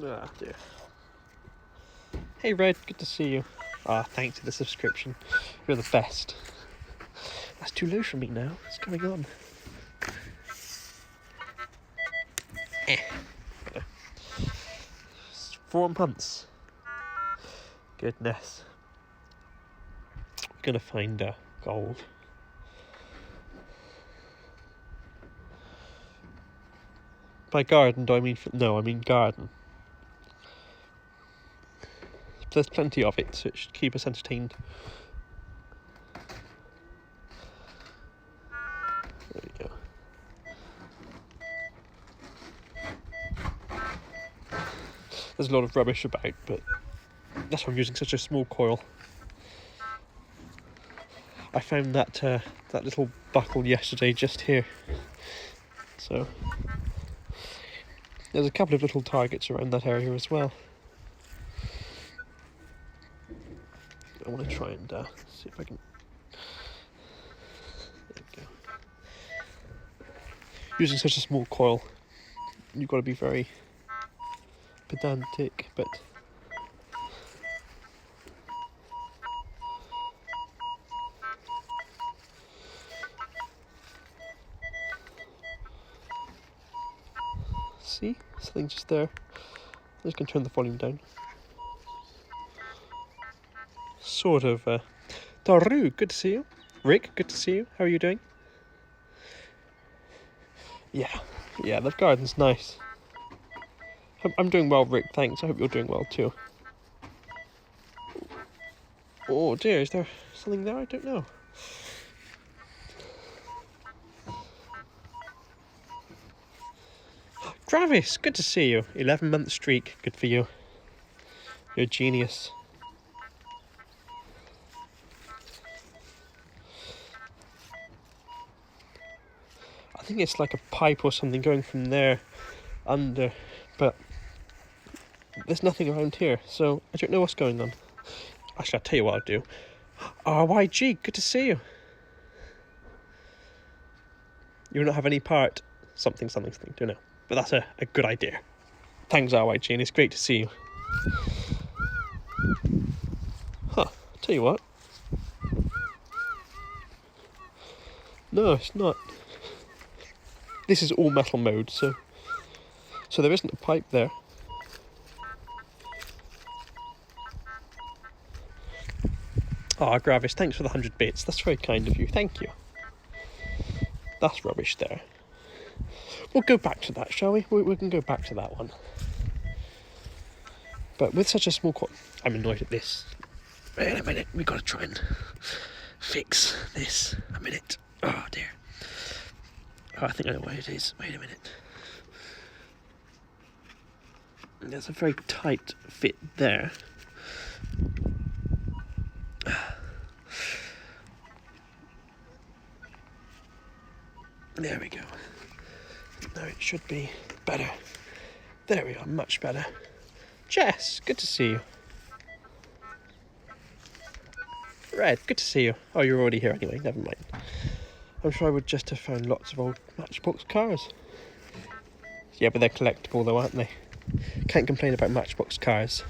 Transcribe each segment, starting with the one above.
Ah, dear. Hey, Red, good to see you. Ah, thanks for the subscription. You're the best. That's too low for me now. What's going on? It's 4 months. Goodness. We're gonna find gold. By garden, do I mean... No, I mean garden. There's plenty of it, so it should keep us entertained. There we go. There's a lot of rubbish about, but that's why I'm using such a small coil. I found that that little buckle yesterday just here. So there's a couple of little targets around that area as well. I want to try and see if I can... There we go. Using such a small coil, you've got to be very pedantic, but... See? Something just there. I'm just going to turn the volume down. Sort of. Daru, good to see you. Rick, good to see you. How are you doing? Yeah, the garden's nice. I'm doing well, Rick, thanks. I hope you're doing well too. Oh dear, is there something there? I don't know. Gravis, good to see you. 11-month streak, good for you. You're a genius. I think it's like a pipe or something going from there under, but there's nothing around here, so I don't know what's going on. Actually, I'll tell you what I'll do. RYG, good to see you. You will not have any part something, don't know. But that's a good idea. Thanks, RYG, and it's great to see you. Huh, tell you what. No, it's not. This is all metal mode, so there isn't a pipe there. Ah, Gravis, thanks for the 100 bits. That's very kind of you. Thank you. That's rubbish there. We'll go back to that, shall we? We can go back to that one. But with such a small I'm annoyed at this. Wait a minute, we got to try and fix this. A minute. Oh dear. Oh, I think I know what it is. Wait a minute. There's a very tight fit there. There we go. Now it should be better. There we are, much better. Jess, good to see you. Red, good to see you. Oh, you're already here anyway, never mind. I'm sure I would just have found lots of old Matchbox cars. Yeah, but they're collectible though, aren't they? Can't complain about Matchbox cars.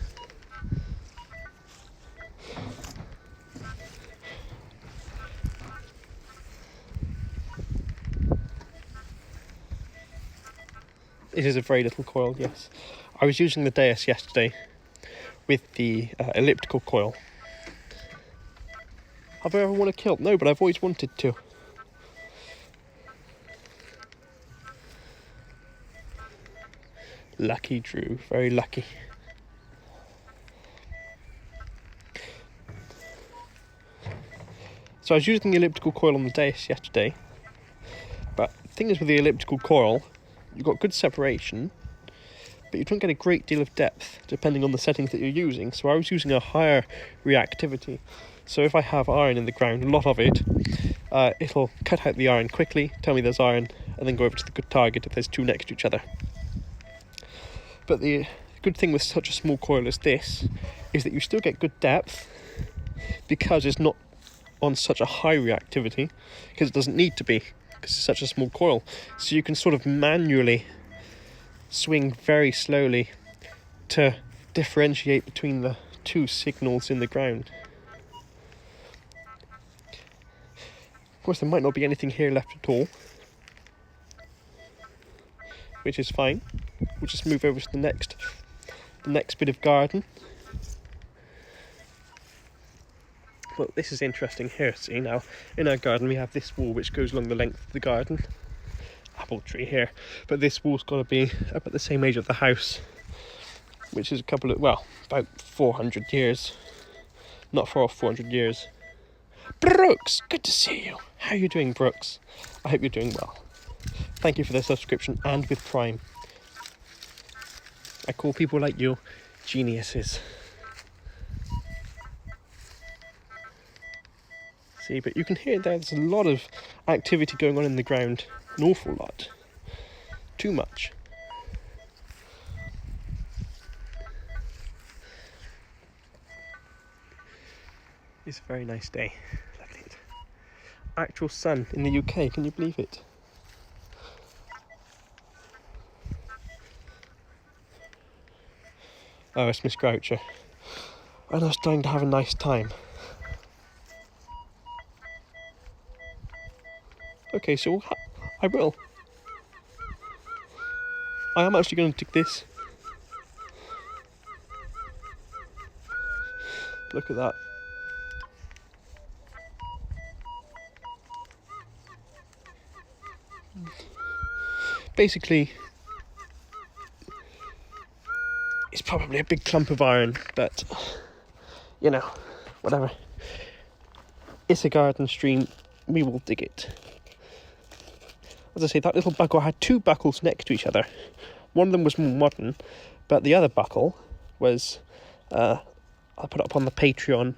It is a very little coil, yes. I was using the Deus yesterday with the elliptical coil. Have I ever won a kill? No, but I've always wanted to. Lucky Drew, very lucky. So I was using the elliptical coil on the Deus yesterday, but the thing is with the elliptical coil, you've got good separation, but you don't get a great deal of depth depending on the settings that you're using. So I was using a higher reactivity. So if I have iron in the ground, a lot of it, it'll cut out the iron quickly, tell me there's iron, and then go over to the good target if there's two next to each other. But the good thing with such a small coil as this is that you still get good depth because it's not on such a high reactivity, because it doesn't need to be, because it's such a small coil. So you can sort of manually swing very slowly to differentiate between the two signals in the ground. Of course, there might not be anything here left at all, which is fine. We'll just move over to the next bit of garden. Well, this is interesting here. See, now in our garden we have this wall which goes along the length of the garden. Apple tree here, but this wall's got to be about the same age of the house, which is about 400 years. Not far off 400 years. Brooks, good to see you. How are you doing, Brooks? I hope you're doing well. Thank you for the subscription and with Prime. I call people like you geniuses. See, but you can hear there's a lot of activity going on in the ground. An awful lot. Too much. It's a very nice day. Look at it. Actual sun in the UK, can you believe it? Oh, it's Miss Groucher. And I was trying to have a nice time. Okay, so I will. I am actually going to dig this. Look at that. Basically, it's probably a big clump of iron, but, you know, whatever. It's a garden stream, we will dig it. As I say, that little buckle had two buckles next to each other. One of them was more modern, but the other buckle was, I'll put it up on the Patreon,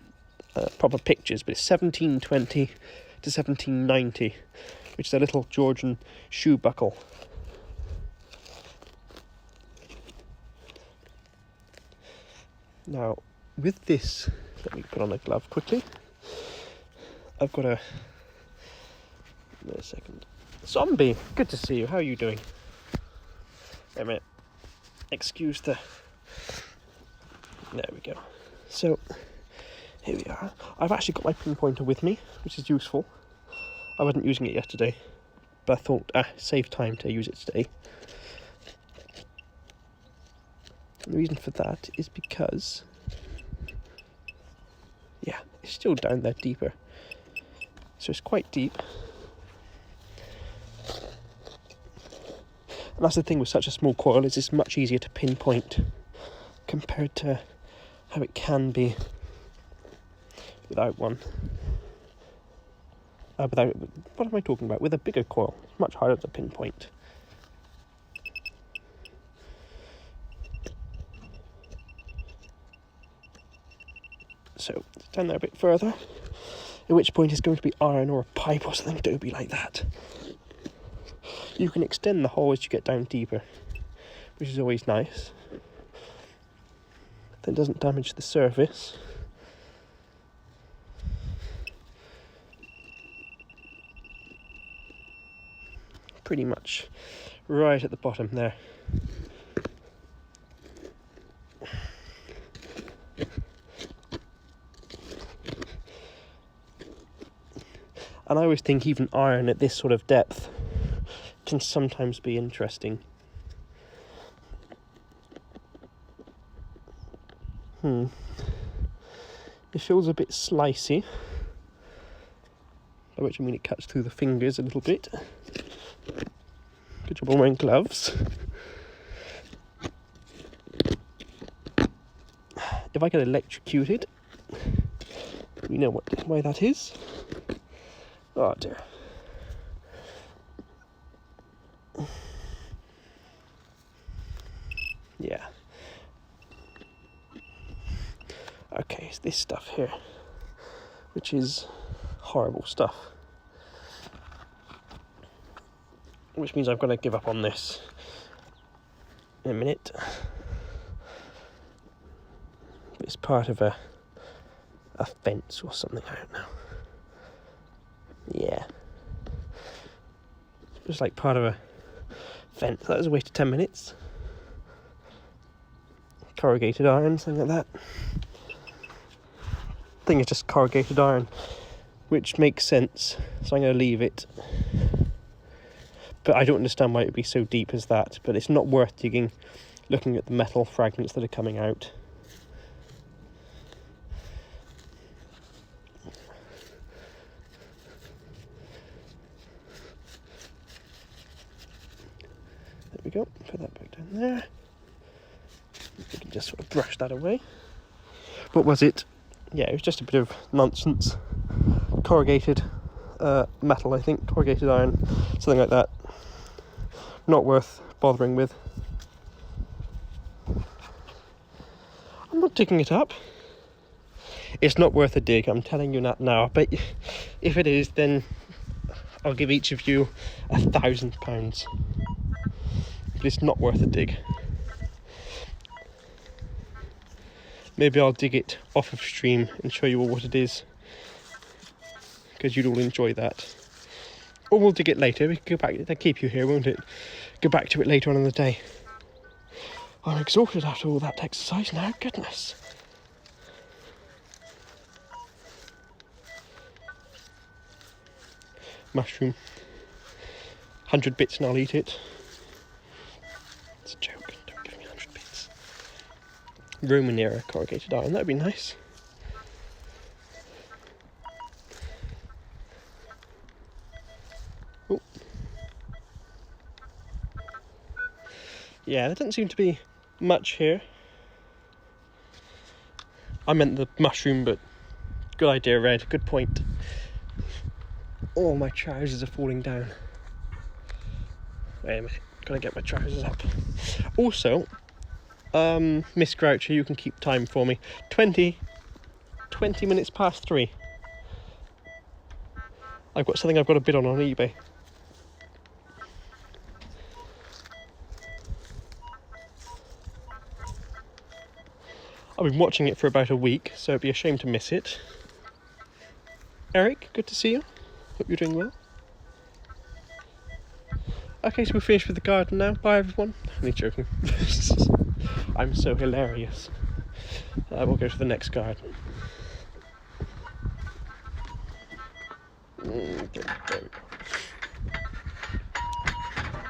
proper pictures, but it's 1720 to 1790, which is a little Georgian shoe buckle. Now, with this, let me put on a glove quickly. I've got a... Wait a second. Zombie, good to see you. How are you doing? Wait a minute. Excuse the... There we go. So, here we are. I've actually got my pinpointer with me, which is useful. I wasn't using it yesterday, but I thought, save time to use it today. And the reason for that is because... Yeah, it's still down there deeper. So it's quite deep. And that's the thing with such a small coil, is it's much easier to pinpoint compared to how it can be without one. What am I talking about? With a bigger coil, it's much harder to pinpoint. So, it's down there a bit further, at which point it's going to be iron or a pipe or something dopey like that. You can extend the hole as you get down deeper, which is always nice. Then it doesn't damage the surface. Pretty much right at the bottom there. And I always think even iron at this sort of depth can sometimes be interesting. It feels a bit slicey, by which I mean it cuts through the fingers a little bit. Good job on wearing gloves. If I get electrocuted, we know why that is. Oh dear. Yeah. Okay, it's this stuff here, which is horrible stuff. Which means I've got to give up on this in a minute. It's part of a fence or something, I don't know. Yeah. Just like part of a fence. That was a waste of 10 minutes. corrugated iron, something like that. I think it's just corrugated iron, which makes sense, so I'm going to leave it. But I don't understand why it would be so deep as that, but it's not worth digging, looking at the metal fragments that are coming out. There we go, put that back down there. We can just sort of brush that away. What was it? Yeah, it was just a bit of nonsense. Corrugated metal, I think, corrugated iron, something like that. Not worth bothering with. I'm not digging it up. It's not worth a dig, I'm telling you that now. But if it is, then I'll give each of you £1,000. But it's not worth a dig. Maybe I'll dig it off of stream and show you all what it is, because you'd all enjoy that. Or we'll dig it later. We can go back. They'll keep you here, won't it? Go back to it later on in the day. I'm exhausted after all that exercise now. Goodness. Mushroom. 100 bits and I'll eat it. It's a joke. Don't give me 100 bits. Roman era corrugated iron. That'd be nice. Oh. Yeah, there doesn't seem to be much here. I meant the mushroom, but good idea, Red. Good point. All my trousers are falling down. Wait a minute, gotta get my trousers up. Also, Miss Groucho, you can keep time for me. 20 minutes past 3. I've got something I've got to bid on eBay. I've been watching it for about a week, so it'd be a shame to miss it. Eric, good to see you. Hope you're doing well. Okay, so we're finished with the garden now. Bye everyone. Only joking. I'm so hilarious. We'll go to the next garden. Okay, there we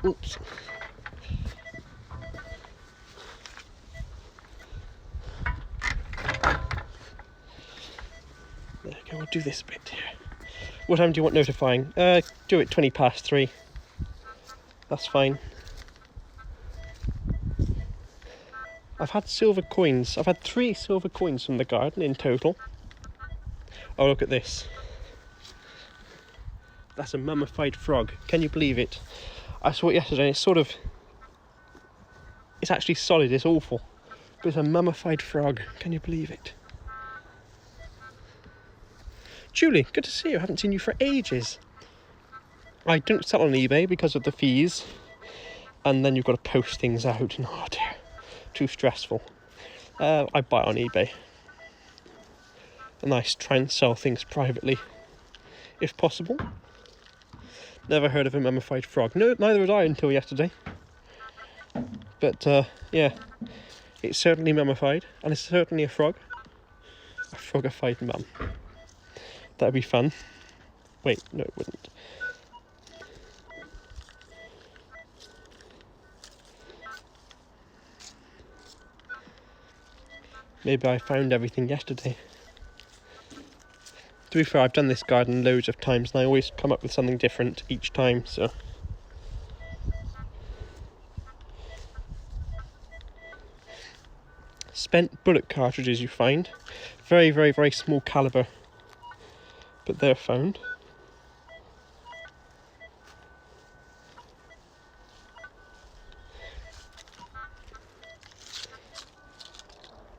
go. Oops. There we go, we'll do this bit here. What time do you want notifying? Do it 20 past 3. That's fine. I've had silver coins. I've had 3 silver coins from the garden in total. Oh, look at this. That's a mummified frog. Can you believe it? I saw it yesterday and it's actually solid, it's awful. But it's a mummified frog. Can you believe it? Julie, good to see you. I haven't seen you for ages. I don't sell on eBay because of the fees. And then you've got to post things out. And oh dear, too stressful. I buy on eBay. And I try and sell things privately, if possible. Never heard of a mummified frog. No, neither had I until yesterday. But yeah, it's certainly mummified. And it's certainly a frog. A frogified mum. That'd be fun. Wait, no it wouldn't. Maybe I found everything yesterday. To be fair, I've done this garden loads of times and I always come up with something different each time, so. Spent bullet cartridges you find. Very, very, very small caliber. But they're found.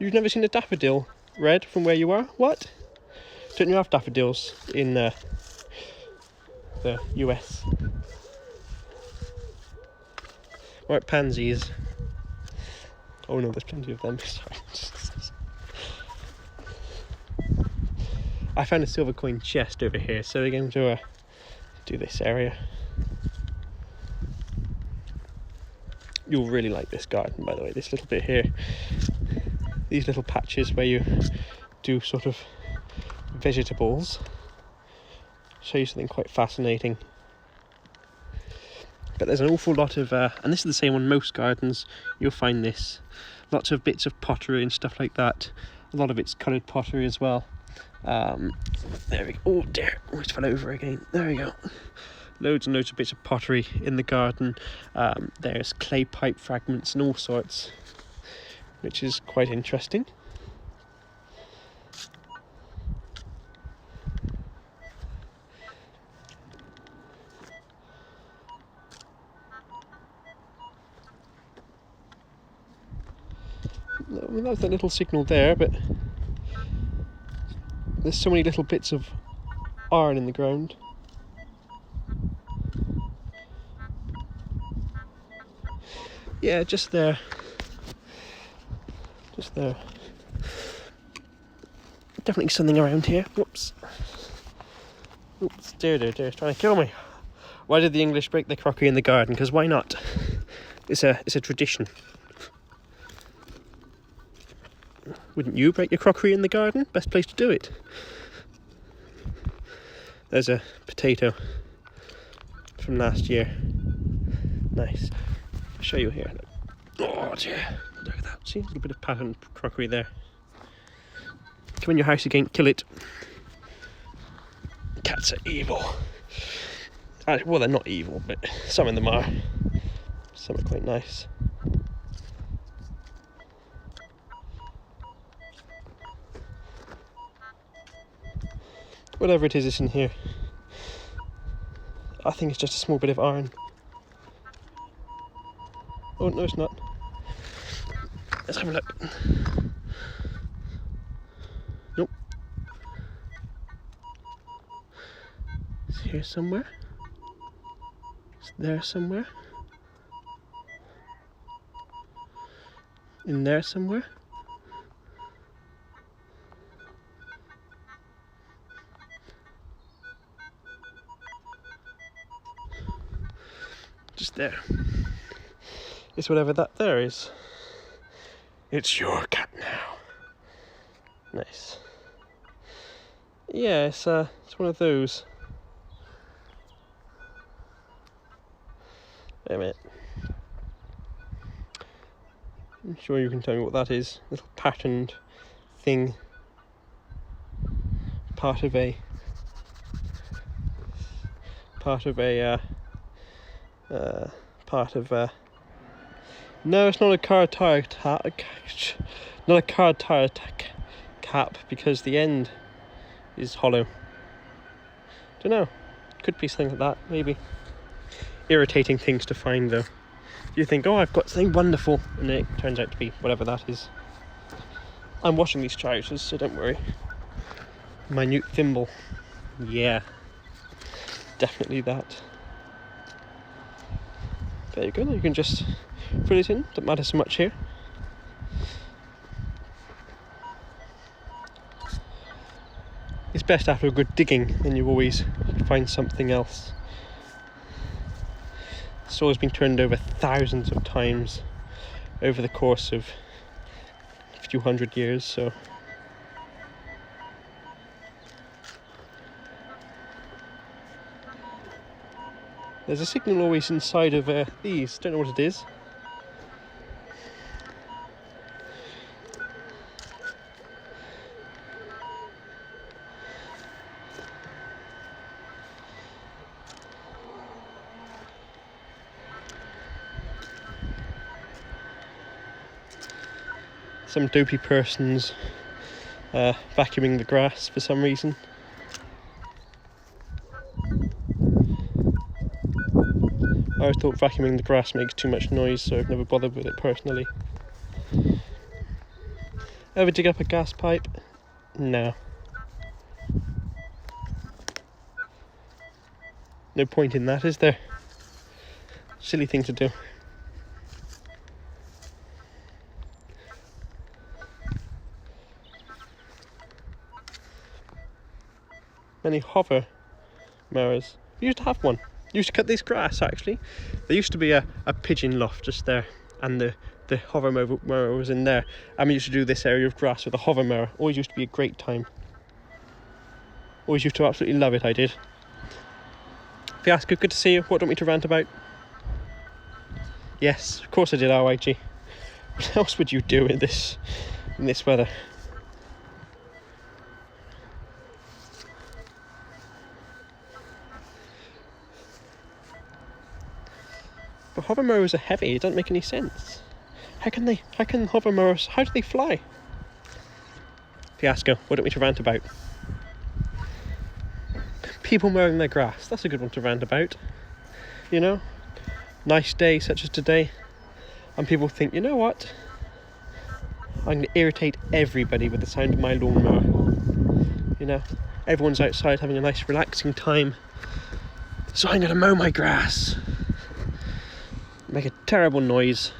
You've never seen a daffodil, Red, from where you are? What? Don't you have daffodils in the US? Right, pansies. Oh no, there's plenty of them. Sorry. I found a silver coin chest over here, so we're going to do this area. You'll really like this garden, by the way, this little bit here. these little patches where you do sort of vegetables show you something quite fascinating. But there's an awful lot of, and this is the same on most gardens, you'll find this. Lots of bits of pottery and stuff like that. A lot of it's coloured pottery as well. There we go. Oh dear, almost fell over again. There we go. Loads and loads of bits of pottery in the garden. There's clay pipe fragments and all sorts, which is quite interesting. Well, that was that little signal there, but there's so many little bits of iron in the ground. Yeah, just there. Just there. Definitely something around here. Whoops. Oops, dear, it's trying to kill me. Why did the English break their crockery in the garden? Because why not? It's a tradition. Wouldn't you break your crockery in the garden? Best place to do it. There's a potato from last year. Nice. I'll show you here. Oh dear. Look at that. See, a little bit of patterned crockery there. Come in your house again, kill it. Cats are evil. Well, they're not evil, but some of them are. Some are quite nice. Whatever it is in here, I think it's just a small bit of iron. Oh no, it's not. Let's have a look. Nope. It's here somewhere. It's there somewhere. In there somewhere. Just there. It's whatever that there is. It's your cat now. Nice. Yeah, it's one of those. Wait a minute. I'm sure you can tell me what that is. Little patterned thing. Part of a no, it's not a car tire not a car tire cap, because the end is hollow. Don't know. Could be something like that, maybe. Irritating things to find though. You think, oh, I've got something wonderful, and it turns out to be whatever that is. I'm washing these trousers, so don't worry. Minute thimble. Yeah. Definitely that. There you go, you can just fill it in, doesn't matter so much here. It's best after a good digging, then you always find something else. Soil's been turned over thousands of times over the course of a few hundred years, so. There's a signal always inside of these, don't know what it is. Some dopey person's vacuuming the grass for some reason. I thought vacuuming the grass makes too much noise, so I've never bothered with it personally. Ever dig up a gas pipe? No. No point in that, is there? Silly thing to do. Many hover mowers. We used to have one. Used to cut this grass actually. There used to be a pigeon loft just there, and the the hover mower was in there, and we used to do this area of grass with a hover mower. Always used to be a great time. Always used to absolutely love it, I did. Fiasco, good to see you. What do you want me to rant about? Yes, of course I did, RYG. What else would you do in this weather? But hover mowers are heavy, it doesn't make any sense. How can hover mowers, how do they fly? Fiasco, what do you want me to rant about? People mowing their grass, that's a good one to rant about. You know, nice day such as today, and people think, you know what? I'm going to irritate everybody with the sound of my lawnmower. You know, everyone's outside having a nice relaxing time, so I'm going to mow my grass. Make a terrible noise.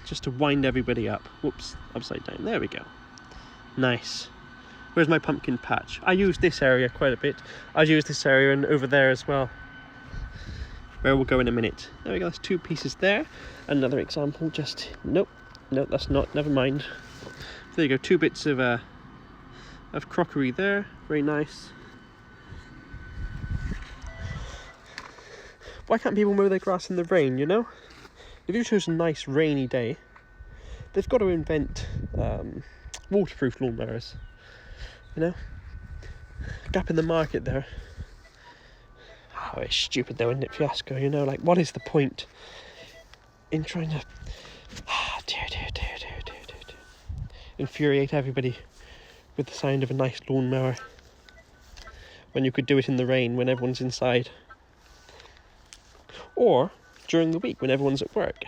Just to wind everybody up. Whoops, upside down. There we go. Nice. Where's my pumpkin patch? I use this area quite a bit. I use this area and over there as well, where we'll go in a minute. There we go, that's 2 pieces there. Another example, just, nope, that's not, never mind. There you go, 2 bits of crockery there, very nice. Why can't people mow their grass in the rain, you know? If you choose a nice rainy day, they've got to invent waterproof lawnmowers, you know? Gap in the market there. Oh, it's stupid though, isn't it, Fiasco? You know, like, what is the point in trying to infuriate everybody with the sound of a nice lawnmower when you could do it in the rain when everyone's inside? Or during the week when everyone's at work.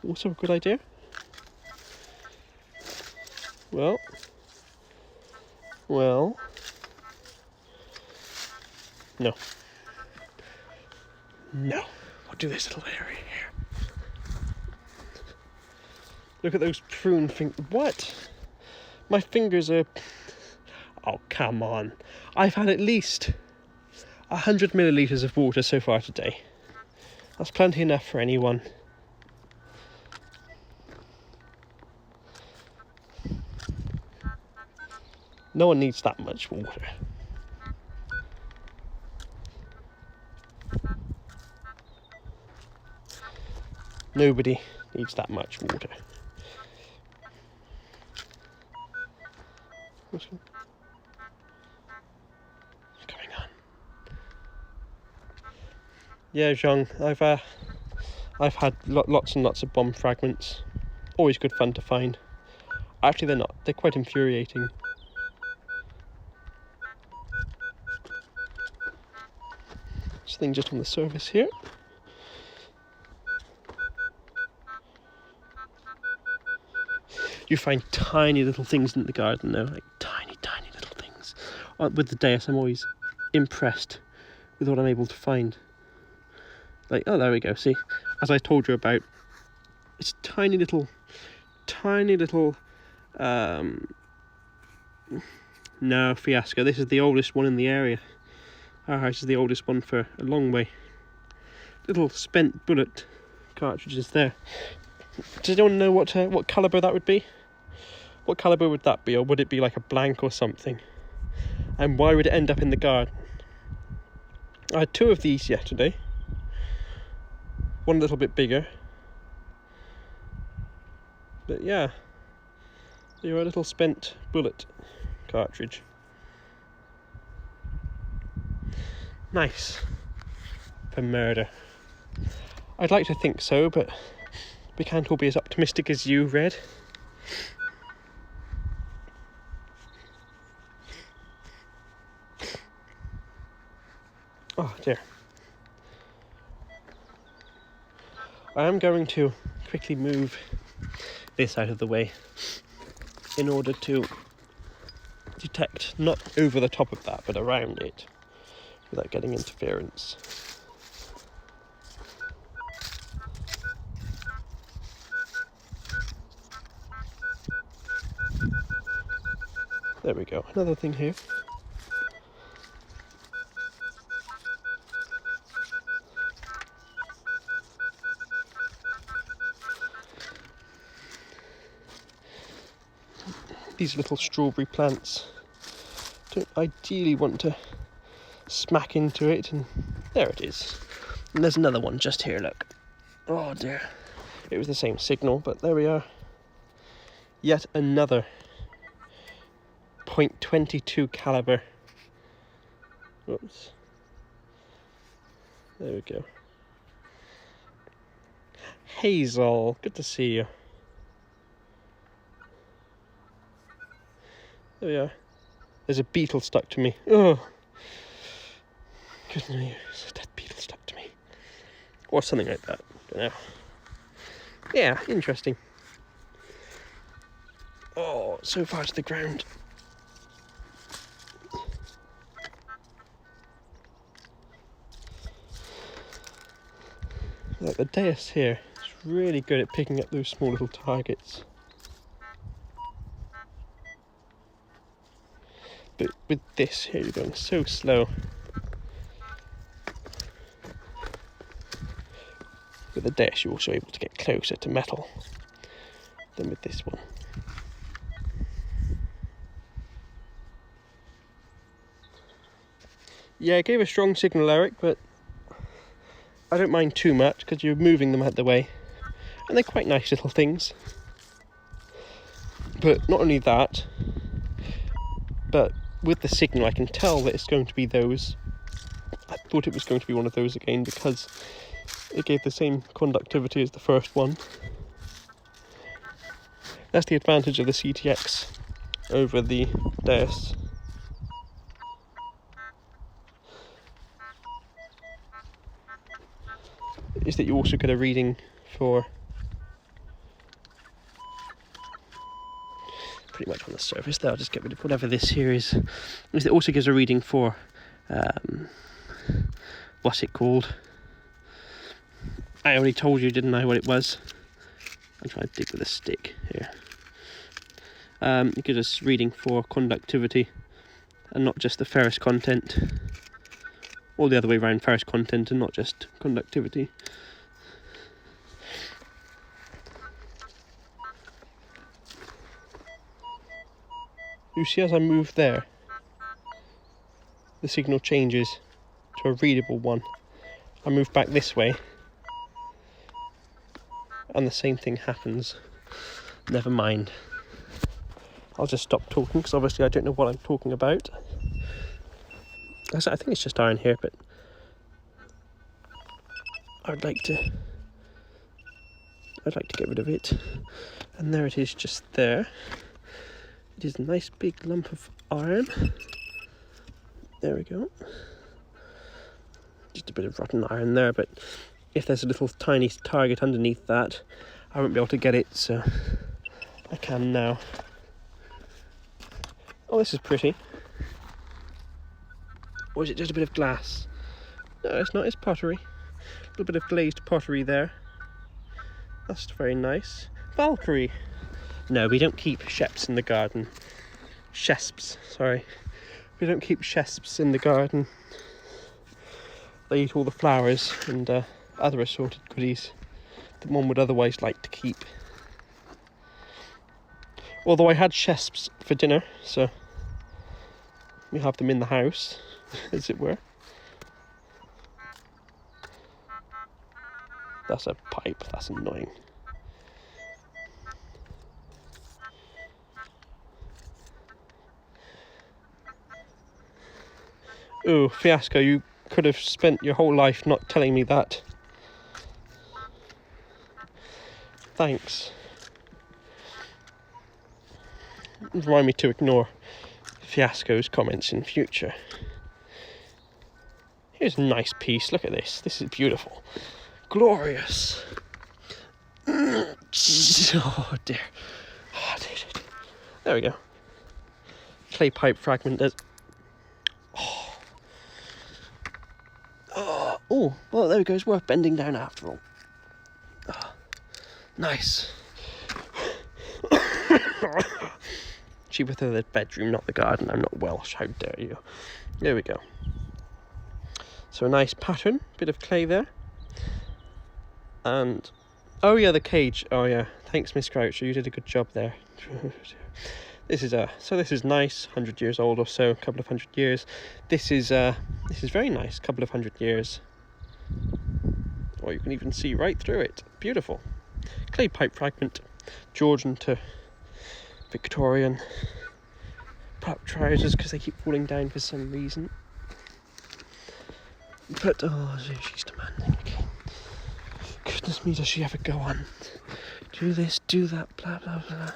Also a good idea. Well, no. We'll do this little area here. Look at those prune fingers. What? My fingers are... Oh, come on. I've had at least 100 millilitres of water so far today. That's plenty enough for anyone. No one needs that much water. Nobody needs that much water. What's going on? Yeah, Zhang, I've had lots and lots of bomb fragments. Always good fun to find. Actually, they're not. They're quite infuriating. Something just on the surface here. You find tiny little things in the garden though, like tiny little things. With the Deus, I'm always impressed with what I'm able to find. Like, oh, there we go, see? As I told you about, it's tiny little, no, Fiasco, this is the oldest one in the area. Our house is the oldest one for a long way. Little spent bullet cartridges there. Does anyone know what calibre that would be? What calibre would that be? Or would it be like a blank or something? And why would it end up in the garden? I had 2 of these yesterday. One a little bit bigger. But yeah, you're a little spent bullet cartridge. Nice. For murder. I'd like to think so, but we can't all be as optimistic as you, Red. Oh dear. I am going to quickly move this out of the way in order to detect, not over the top of that, but around it, without getting interference. There we go, another thing here. these little strawberry plants. Don't ideally want to smack into it, and there it is. And there's another one just here, look. Oh dear. It was the same signal, but there we are. Yet another .22 caliber. Oops. There we go. Hazel, good to see you. There we are. There's a beetle stuck to me. Oh, goodness me, there's a dead beetle stuck to me. Or something like that, don't know. Yeah, interesting. Oh, so far to the ground. Like the Deus here is really good at picking up those small little targets. But with this here, you're going so slow. With the Deus, you're also able to get closer to metal than with this one. Yeah, I gave a strong signal, Eric, but I don't mind too much because you're moving them out the way. And they're quite nice little things. But not only that, but with the signal I can tell that it's going to be those. I thought it was going to be one of those again because it gave the same conductivity as the first one. That's the advantage of the CTX over the Deus. Is that you also get a reading for pretty much on the surface there. I'll just get rid of whatever this here is. It also gives a reading for what's it called? I already told you, didn't I, what it was? I'm trying to dig with a stick here. It gives us reading for conductivity and not just the ferrous content. Or the other way around, ferrous content and not just conductivity. You see, as I move there, the signal changes to a readable one. I move back this way, and the same thing happens. Never mind. I'll just stop talking, because obviously I don't know what I'm talking about. I think it's just iron here, but I'd like to get rid of it. And there it is, just there. It is a nice big lump of iron. There we go. Just a bit of rotten iron there, but if there's a little tiny target underneath that, I won't be able to get it, so I can now. Oh, this is pretty. Or is it just a bit of glass? No, it's not, it's pottery. A little bit of glazed pottery there. That's very nice. Valkyrie. No, we don't keep sheps in the garden. Shesps, sorry. We don't keep shesps in the garden. They eat all the flowers and other assorted goodies that one would otherwise like to keep. Although I had shesps for dinner, so we have them in the house, as it were. That's a pipe, that's annoying. Ooh, Fiasco, you could have spent your whole life not telling me that. Thanks. Remind me to ignore Fiasco's comments in future. Here's a nice piece, look at this. This is beautiful. Glorious. Oh dear. Oh dear. There we go. Clay pipe fragment. Oh, well, there we go. It's worth bending down after all. Oh, nice. She with her the bedroom, not the garden. I'm not Welsh. How dare you? There we go. So a nice pattern, bit of clay there. And, oh yeah, the cage. Oh yeah, thanks Miss Croucher, you did a good job there. This is this is nice, 100 years old or so, a couple of 100 years. This is very nice, couple of 100 years. Or you can even see right through it. Beautiful. Clay pipe fragment, Georgian to Victorian. Put up trousers because they keep falling down for some reason. But oh, she's demanding again. Goodness me, does she ever go on? Do this, do that, blah blah blah.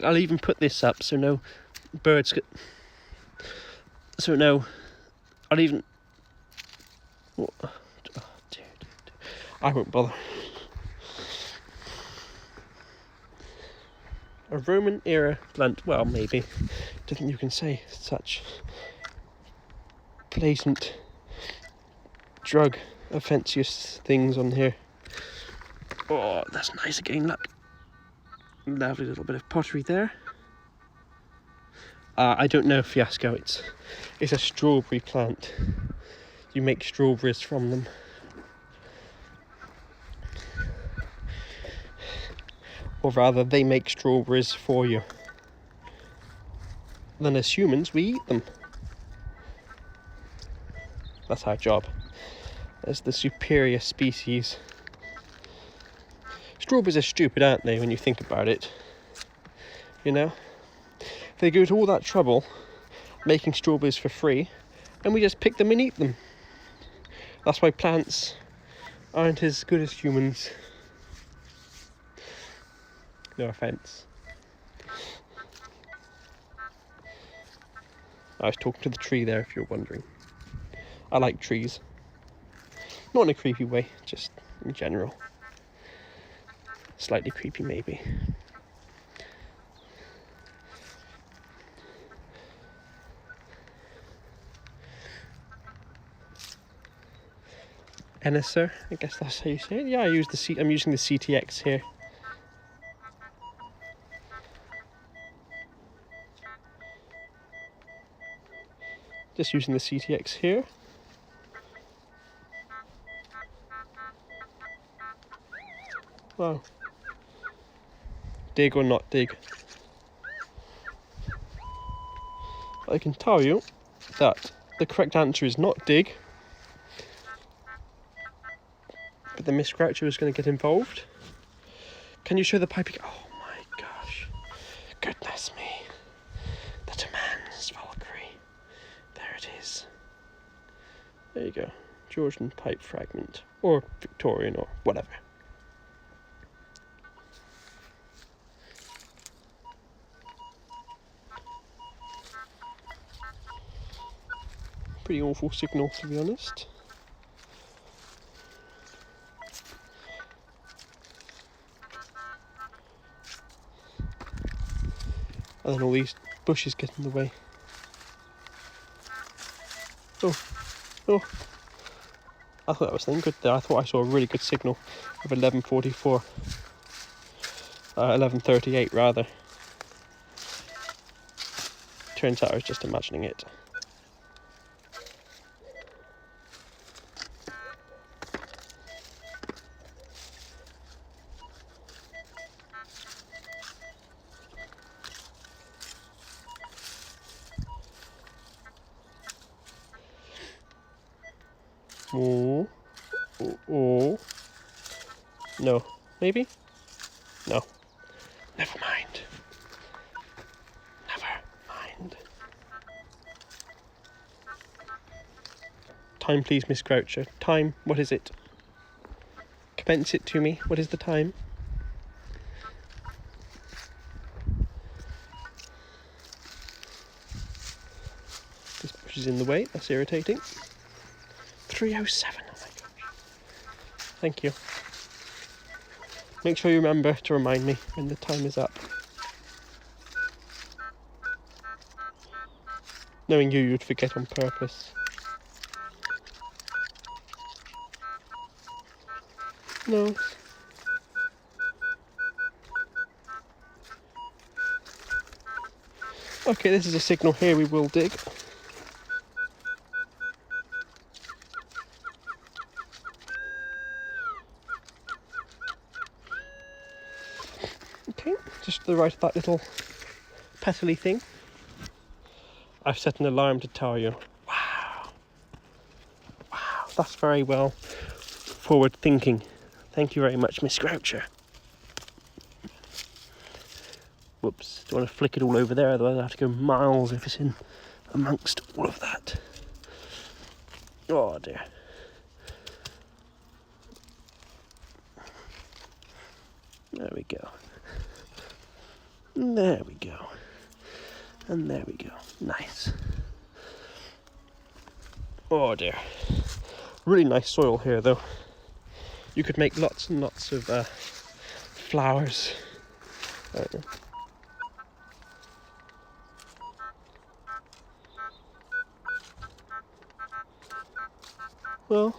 I'll even put this up so no birds get. So no, I'll even. Oh, dear. I won't bother. A Roman era plant. Well, maybe. Don't think you can say such blatant drug offensive things on here. Oh, that's nice again. Look. Lovely little bit of pottery there. I don't know Fiasco. It's a strawberry plant. You make strawberries from them. Or rather, they make strawberries for you. Then as humans, we eat them. That's our job. As the superior species. Strawberries are stupid, aren't they, when you think about it? You know? They go to all that trouble making strawberries for free, and we just pick them and eat them. That's why plants aren't as good as humans. No offence. I was talking to the tree there, if you're wondering. I like trees. Not in a creepy way, just in general. Slightly creepy, maybe. Enisser, I guess that's how you say it. Yeah, I'm using the CTX here. Just using the CTX here. Wow. Dig or not dig? I can tell you that the correct answer is not dig. But the Miss Groucho is going to get involved. Can you show the piping? Oh my gosh. Goodness me. The demands, Valkyrie. There it is. There you go. Georgian pipe fragment. Or Victorian or whatever. Pretty awful signal, to be honest. And then all these bushes get in the way. Oh. I thought that was something good there. I thought I saw a really good signal of 11:44. 11:38 rather. Turns out I was just imagining it. Oh. No. Maybe? No. Never mind. Never mind. Time, please, Miss Groucho. Time, what is it? Commence it to me. What is the time? This bush is in the way. That's irritating. 3:07. Oh my gosh. Thank you. Make sure you remember to remind me when the time is up. Knowing you'd forget on purpose. No. Okay, this is a signal here, we will dig. Okay, just to the right of that little petally thing. I've set an alarm to tell you. Wow. Wow, that's very well forward thinking. Thank you very much, Miss Groucher. Whoops, don't want to flick it all over there, otherwise I have to go miles if it's in amongst all of that. Oh dear. There we go. There we go. And there we go. Nice. Oh dear. Really nice soil here though. You could make lots and lots of flowers. Well,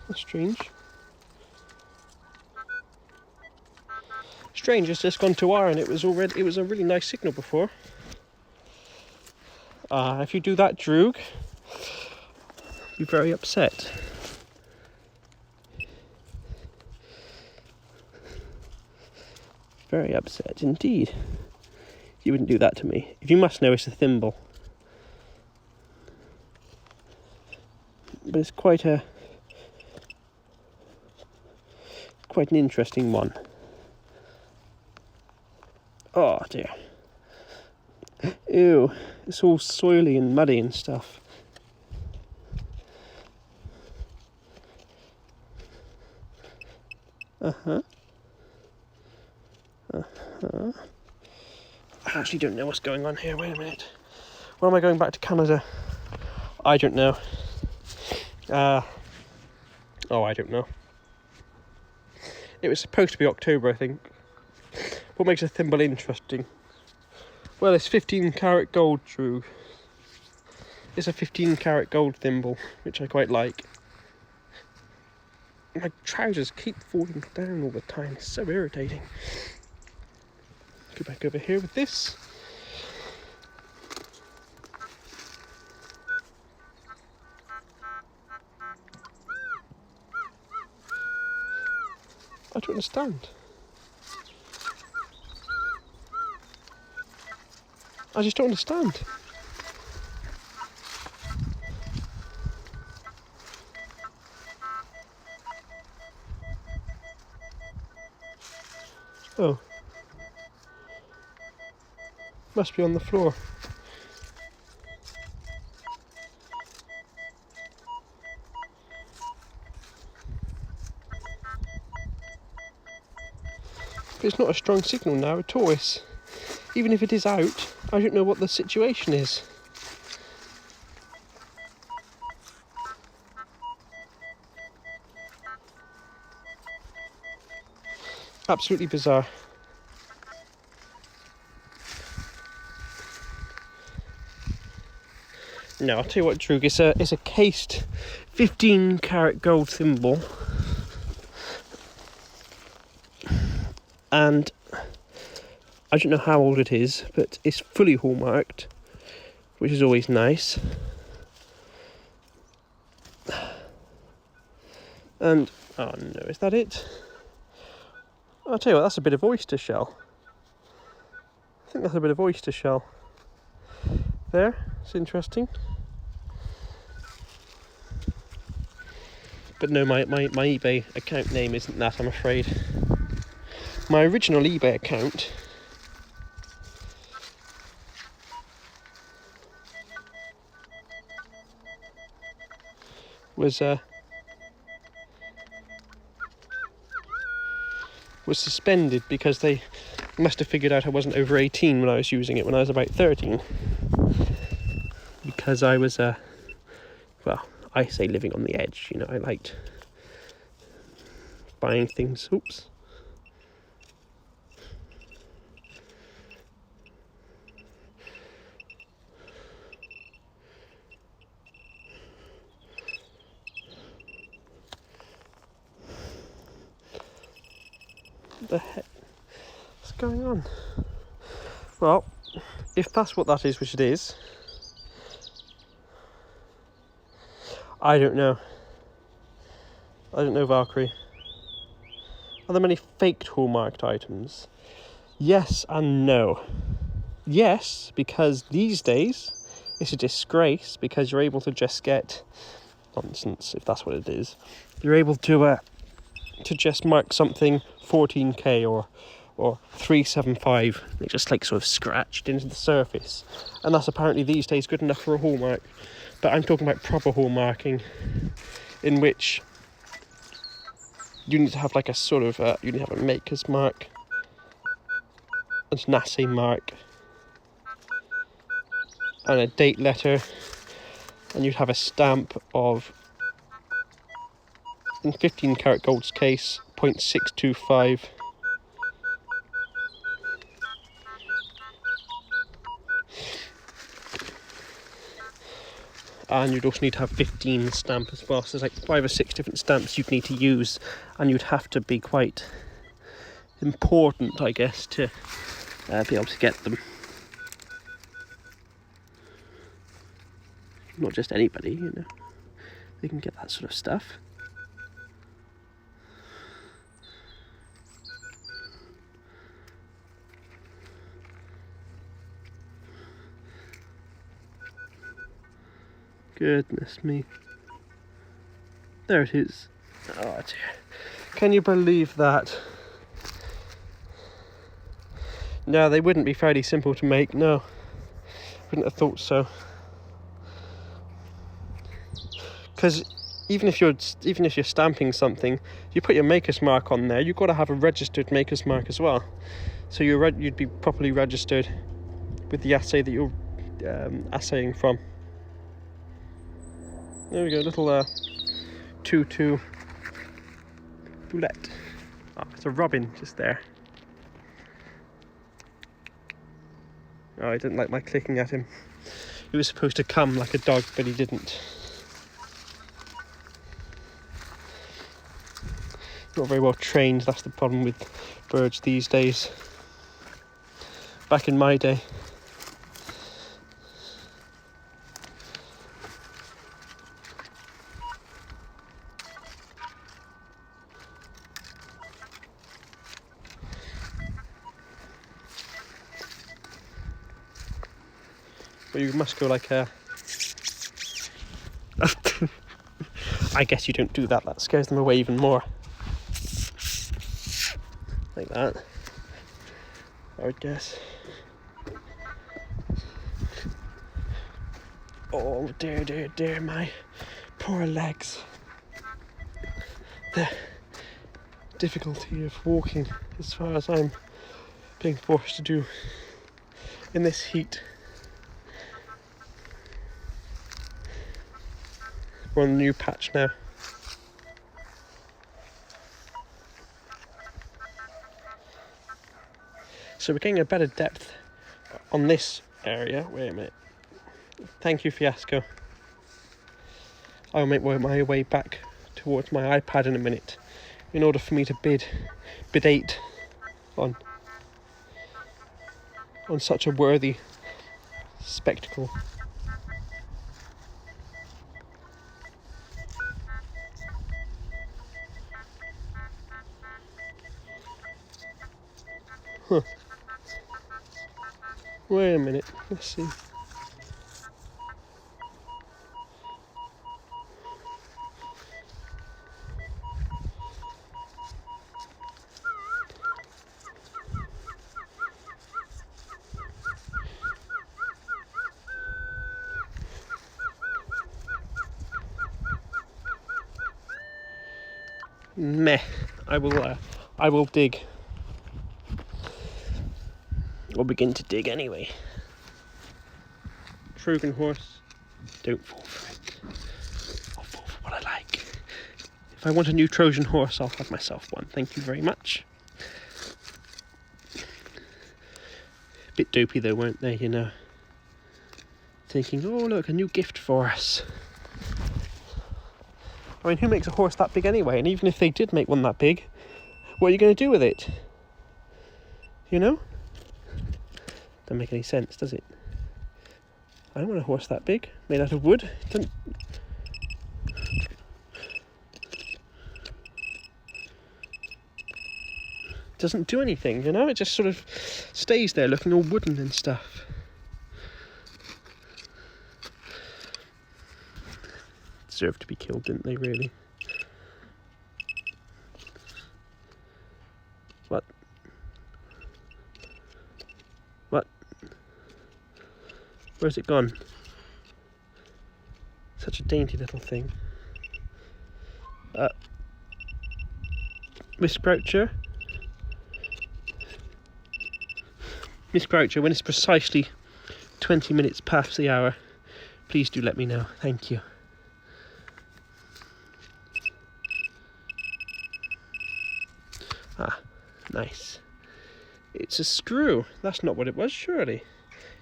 that's strange. Strange, it's just gone to R and it was a really nice signal before. If you do that, Droog, be very upset. Very upset indeed. You wouldn't do that to me. If you must know, it's a thimble. But it's quite an interesting one. Oh dear. Ew, it's all soily and muddy and stuff. I actually don't know what's going on here. Wait a minute. Why am I going back to Canada? I don't know. I don't know. It was supposed to be October, I think. What makes a thimble interesting? Well, it's 15 karat gold, Drew. It's a 15 karat gold thimble, which I quite like. My trousers keep falling down all the time. It's so irritating. Go back over here with this. I don't understand. I just don't understand. Oh. Must be on the floor. But it's not a strong signal now at all. Even if it is out, I don't know what the situation is. Absolutely bizarre. No, I'll tell you what, Droog, it's a cased 15 karat gold thimble. And I don't know how old it is, but it's fully hallmarked, which is always nice. And, oh no, is that it? I'll tell you what, that's a bit of oyster shell. I think that's a bit of oyster shell. There, it's interesting. But no, my eBay account name isn't that, I'm afraid. My original eBay account was suspended because they must have figured out I wasn't over 18 when I was using it when I was about 13. Because I was, well, I say living on the edge, you know, I liked buying things. Oops. What the heck? What's going on? Well, if that's what that is, which it is, I don't know. I don't know, Valkyrie. Are there many faked hallmarked items? Yes and no. Yes, because these days it's a disgrace because you're able to just get nonsense, if that's what it is. You're able to just mark something 14k or 375. They just like sort of scratched into the surface, and that's apparently these days good enough for a hallmark. But I'm talking about proper hallmarking, in which you need to have like a sort of you need to have a maker's mark, an assay mark, and a date letter, and you'd have a stamp of, in 15 karat gold's case, 0.625. And you'd also need to have 15 stamp as well. So there's like 5 or 6 different stamps you'd need to use, and you'd have to be quite important, I guess, to be able to get them. Not just anybody, you know. They can get that sort of stuff. Goodness me. There it is. Oh dear. Can you believe that? No, they wouldn't be fairly simple to make, no. Wouldn't have thought so. Because even if you're stamping something, you put your maker's mark on there, you've got to have a registered maker's mark as well. So you'd be properly registered with the assay that you're assaying from. There we go, little 2-2 boulette. Oh, it's a robin just there. Oh, he didn't like my clicking at him. He was supposed to come like a dog, but he didn't. Not very well trained, that's the problem with birds these days. Back in my day. But you must go like a... I guess you don't do that, that scares them away even more. Like that, I would guess. Oh dear, dear, dear, my poor legs. The difficulty of walking as far as I'm being forced to do in this heat. We're on a new patch now. So we're getting a better depth on this area. Wait a minute. Thank you, Fiasco. I'll make my way back towards my iPad in a minute in order for me to bidate on such a worthy spectacle. Huh. Wait a minute, let's see. Meh. I will dig. Or begin to dig anyway. Trojan horse, don't fall for it. I'll fall for what I like. If I want a new Trojan horse, I'll have myself one. Thank you very much. Bit dopey though, weren't they, you know? Thinking, oh look, a new gift for us. I mean, who makes a horse that big anyway? And even if they did make one that big, what are you going to do with it? You know? Doesn't make any sense, does it? I don't want a horse that big, made out of wood. Doesn't... doesn't do anything, you know? It just sort of stays there looking all wooden and stuff. Deserved to be killed, didn't they, really? What? What? Where's it gone? Such a dainty little thing. Miss Croucher? Miss Croucher, when it's precisely 20 minutes past the hour, please do let me know. Thank you. Ah, nice. It's a screw. That's not what it was, surely.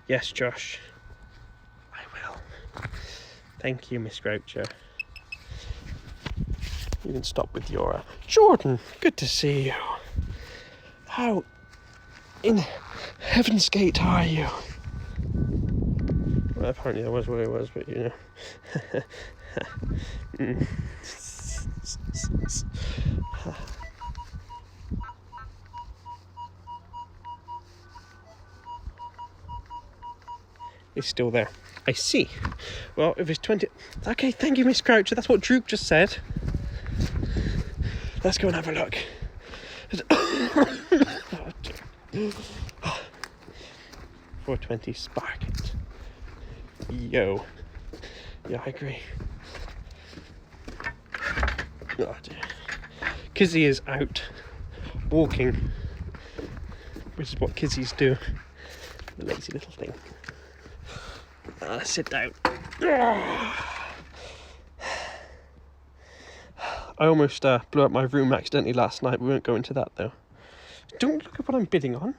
Yes, Josh. I will. Thank you, Miss Croucher. You can stop with your... Jordan, good to see you. How in Heaven's Gate are you? Well, apparently that was what it was, but you know. It's still there. I see. Well, if it's 20... Okay, thank you, Miss Croucher. That's what Droop just said. Let's go and have a look. 420 spark it. Yo. Yeah, I agree. Oh dear. Kizzy is out walking, which is what kizzies do. The lazy little thing. Sit down. I almost blew up my room accidentally last night. We won't go into that though. Don't look at what I'm bidding on.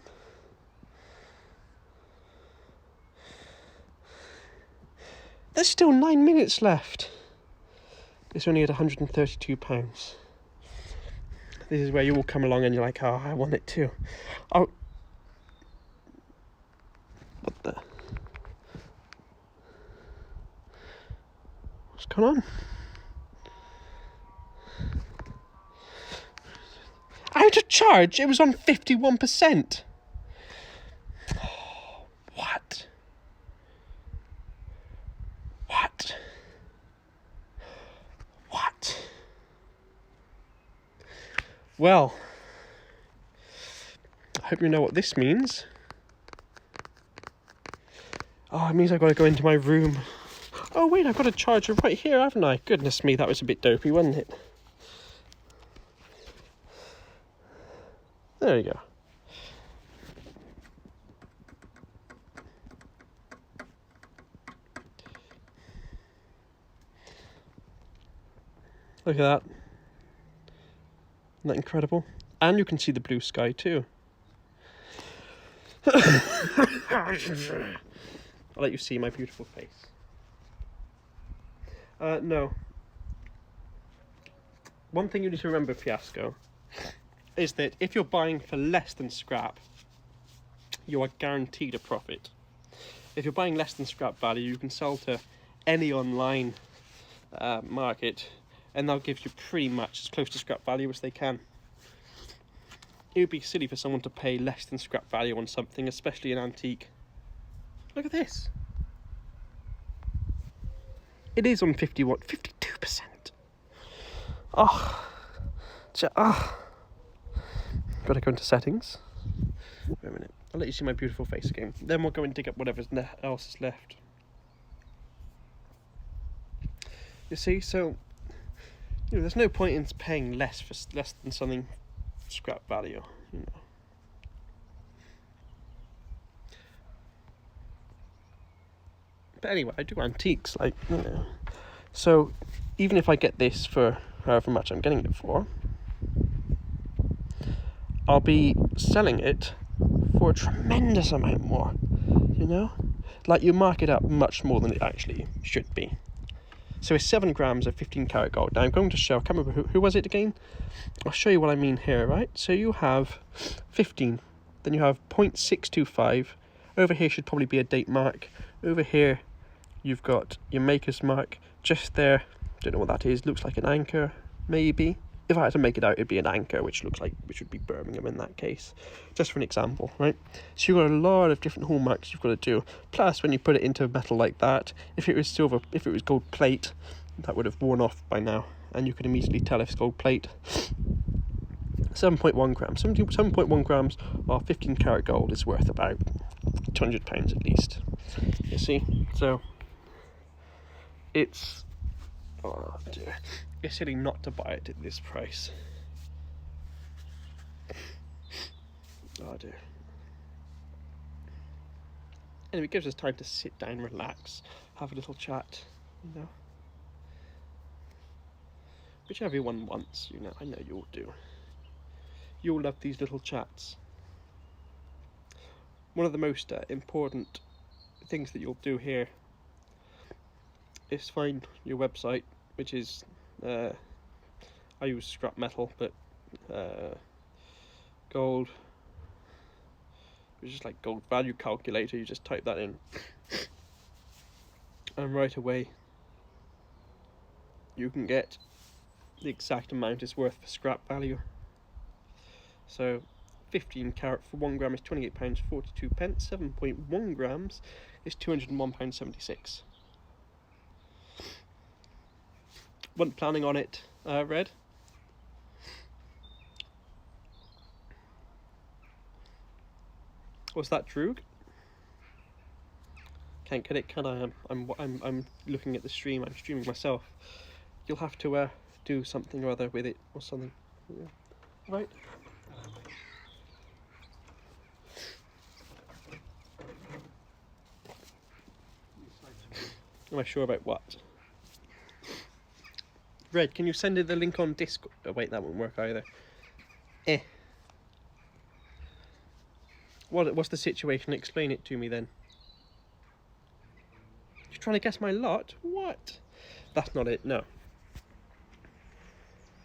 There's still 9 minutes left. It's only at £132. This is where you all come along and you're like, oh, I want it too. Oh. What the? What's going on? Out of charge? It was on 51%. What? What? What? Well, I hope you know what this means. Oh, it means I've got to go into my room. Oh wait, I've got a charger right here, haven't I? Goodness me, that was a bit dopey, wasn't it? There you go. Look at that. Isn't that incredible? And you can see the blue sky too. I'll let you see my beautiful face. No. One thing you need to remember, Fiasco, is that if you're buying for less than scrap, you are guaranteed a profit. If you're buying less than scrap value, you can sell to any online market, and they'll give you pretty much as close to scrap value as they can. It would be silly for someone to pay less than scrap value on something, especially an antique. Look at this. It is on 52%. Oh. Gotta go into settings. Wait a minute. I'll let you see my beautiful face again. Then we'll go and dig up whatever else is left. You see, so there's no point in paying less for less than something scrap value. You know. But anyway, I do antiques, like, you know. So even if I get this for however much I'm getting it for, I'll be selling it for a tremendous amount more, you know? Like, you mark it up much more than it actually should be. So it's 7 grams of 15 karat gold. Now I'm going to show, I can't remember who was it again? I'll show you what I mean here, right? So you have 15, then you have 0.625. Over here should probably be a date mark. Over here you've got your maker's mark. Just there, don't know what that is, looks like an anchor, maybe. if I had to make it out, it'd be an Anchor, which would be Birmingham in that case, just for an example, right? So you've got a lot of different hallmarks you've got to do. Plus, when you put it into metal like that, if it was silver, if it was gold plate, that would have worn off by now, and you could immediately tell if it's gold plate. 7.1 grams. 7.1 grams of 15 karat gold is worth about £200 at least. You see, so it's, oh dear, it's silly not to buy it at this price. Oh dear. Anyway, it gives us time to sit down, relax, have a little chat, you know. Which everyone wants, you know. I know you'll do. You'll love these little chats. One of the most important things that you'll do here is find your website, which is I use scrap metal, but gold, which is like gold value calculator. You just type that in, and right away you can get the exact amount it's worth for scrap value. So 15 carat for 1 gram is £28.42. 7.1 grams is £201.76. Wasn't planning on it, Red. Was that Droog? Can't get it, can I? I'm looking at the stream. I'm streaming myself. You'll have to do something or other with it or something. Yeah. Right. Am I sure about what? Red, can you send it the link on Discord? Oh wait, that won't work either. What's the situation? Explain it to me then. You're trying to guess my lot? What? That's not it, no.